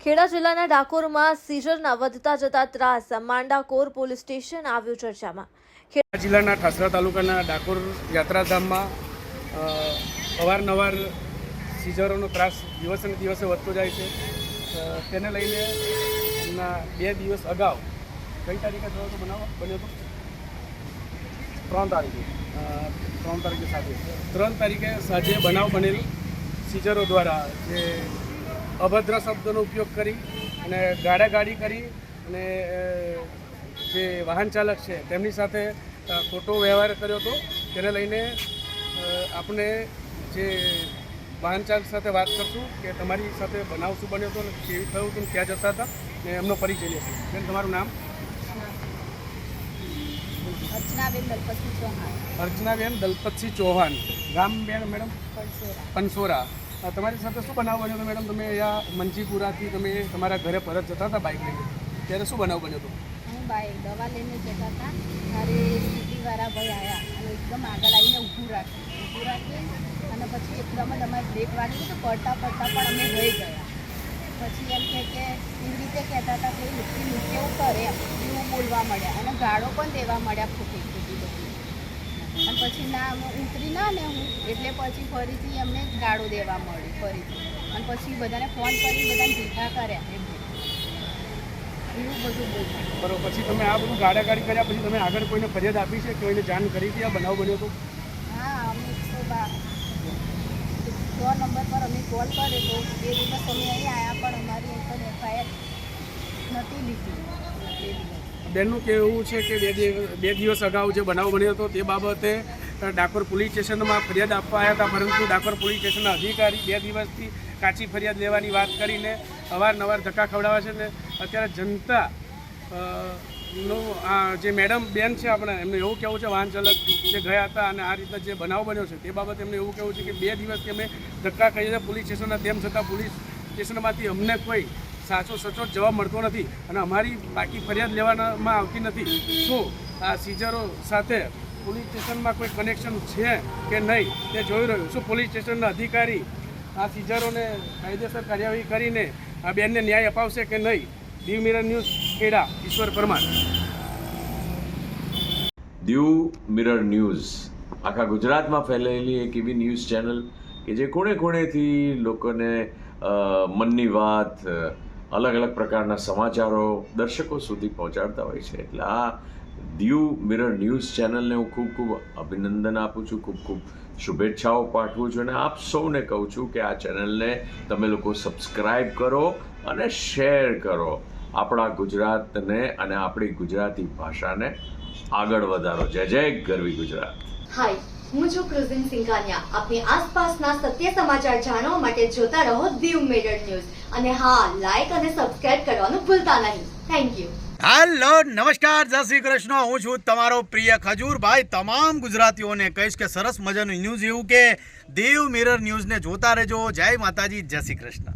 ખેડા જિલ્લાના ડાકોરમાં સીઝરના વધતા જતા ત્રાસ માંડાકોર પોલીસ સ્ટેશન આવ્યું ચર્ચામાં। ખેડા જિલ્લાના ઠાસરા તાલુકાના ડાકોર યાત્રાધામમાં અવારનવાર સીઝરોનો ત્રાસ દિવસે દિવસે વધતો જાય છે। તેને લઈને હમણાં 2 દિવસ અગાઉ કઈ તારીખે થયો હતો બનાવ બન્યો હતો? 3 તારીખે સાંજે બનાવ બનેલ સીઝરો દ્વારા જે અભદ્ર શબ્દોનો ઉપયોગ કરી અને ગાડાગાડી કરી અને જે વાહન ચાલક છે તેમની સાથે ખોટો વ્યવહાર કર્યો હતો। તેને લઈને આપણે જે વાહન ચાલક સાથે વાત કરશું કે તમારી સાથે બનાવ શું બન્યો હતો, કેવી થયું હતું, ક્યાં જતા હતા ને એમનો પરિચય લેશું। બેન, તમારું નામ? अर्चनाबेन दलपतसिंह चौहान। अर्चनाबेन दलपतसिंह चौहान। गाम बेन मैडम? पनसोरा। તમારી સાથે શું બનાવ બન્યો હતો મેડમ? તમે અહીંયા મંજીપુરાથી તમે તમારા ઘરે પરત જતા હતા બાઇક લઈને, ત્યારે શું બનાવ બન્યો હતો? હું બાઇક દવા લઈને જતા હતા ત્યારે સિટીવાળા ભાઈ આવ્યા અને એકદમ આગળ આવીને ઊભું રાખી અને પછી એકદમ જ અમારે બ્રેક વાગી તો પડતા પણ અમે રહી ગયા। પછી એમ કે એવી રીતે કહેતા હતા કે નીચે ઉતરે એવું બોલવા મળ્યા અને ગાળો પણ દેવા મળ્યા ખોટી બધી। અને પછી ના ઉતરી ના ને હું એટલે પછી ફરીથી એમને ગાળો દેવા મળી ફરીથી અને પછી બધાને ફોન કરી બધાને ભેગા કર્યા એવું બધું બોલ્યું। બરોબર, પછી તમે આ બધું ગાડાગાડી કર્યા પછી તમે આગળ કોઈને ફરિયાદ આપી છે, કોઈને જાણ કરી હતી આ બનાવ બન્યો હતો? હા, અમે 100 નંબર પર અમે કોલ કર્યો તો એ દિવસ અમે અહીં આવ્યા પણ અમારી ઉપર એફઆઈઆર નથી લીધી। બેનનું કહેવું છે કે 2 દિવસ અગાઉ જે બનાવ બન્યો હતો તે બાબતે ડાકોર પોલીસ સ્ટેશનમાં ફરિયાદ આપવા આવ્યા હતા, પરંતુ ડાકોર પોલીસ સ્ટેશનના અધિકારી 2 દિવસથી કાચી ફરિયાદ લેવાની વાત કરીને અવારનવાર ધક્કા ખવડાવે છે ને અત્યારે જનતા નો આ જે મેડમ બેન છે આપણે એમને એવું કહેવું છે, વાહન ચાલક જે ગયા હતા અને આ રીતના જે બનાવ બન્યો છે તે બાબતે એમને એવું કહેવું છે કે 2 દિવસથી અમે ધક્કા ખાઈએ છીએ પોલીસ સ્ટેશનના, તેમ છતાં પોલીસ સ્ટેશનમાંથી અમને કોઈ સાચો સચોટ જવાબ મળતો નથી અને અમારી બાકી ફરિયાદ લેવામાં આવતી નથી। શું આ સીઝરો સાથે પોલીસ સ્ટેશનમાં કોઈ કનેક્શન છે કે નહીં તે જોઈ રહ્યું? શું પોલીસ સ્ટેશનના અધિકારી આ સીઝરોને કાયદેસર કાર્યવાહી કરીને આ બેનને ન્યાય અપાવશે કે નહીં? દીવ મિરર ન્યૂઝ, ખેડા, ઈશ્વર પરમાર। દીવ મિરર ન્યૂઝ આખા ગુજરાતમાં ફેલાયેલી એક એવી ન્યૂઝ ચેનલ કે જે ખૂણે ખૂણેથી લોકોને મનની વાત, અલગ અલગ પ્રકારના સમાચારો દર્શકો સુધી પહોંચાડતા હોય છે। એટલે આ દીવ મિરર ન્યૂઝ ચેનલને હું ખૂબ ખૂબ અભિનંદન આપું છું, ખૂબ ખૂબ શુભેચ્છાઓ પાઠવું છું અને આપ સૌને કહું છું કે આ ચેનલને તમે લોકો સબસ્ક્રાઈબ કરો અને શેર કરો। આપણા ગુજરાતને અને આપણી ગુજરાતી ભાષાને આગળ વધારો। જય જય ગરવી ગુજરાત। હાય, હું છું ક્રુઝિન સિંઘાનિયા। આપની આસપાસના સત્ય સમાચાર જાણવા માટે જોતા રહો દીવ મિરર ન્યૂઝ અને હા, લાઈક અને સબસ્ક્રાઇબ કરવાનું ભૂલતા નહીં। Thank you. હેલો, નમસ્કાર, જય શ્રી કૃષ્ણ। હું છું તમારો પ્રિય ખજૂરભાઈ। તમામ ગુજરાતીઓને કહીશ કે સરસ મજાનું ન્યૂઝ એવું કે દીવ મિરર ન્યૂઝને જોતા રહેજો। જય માતાજી, જય શ્રી કૃષ્ણ।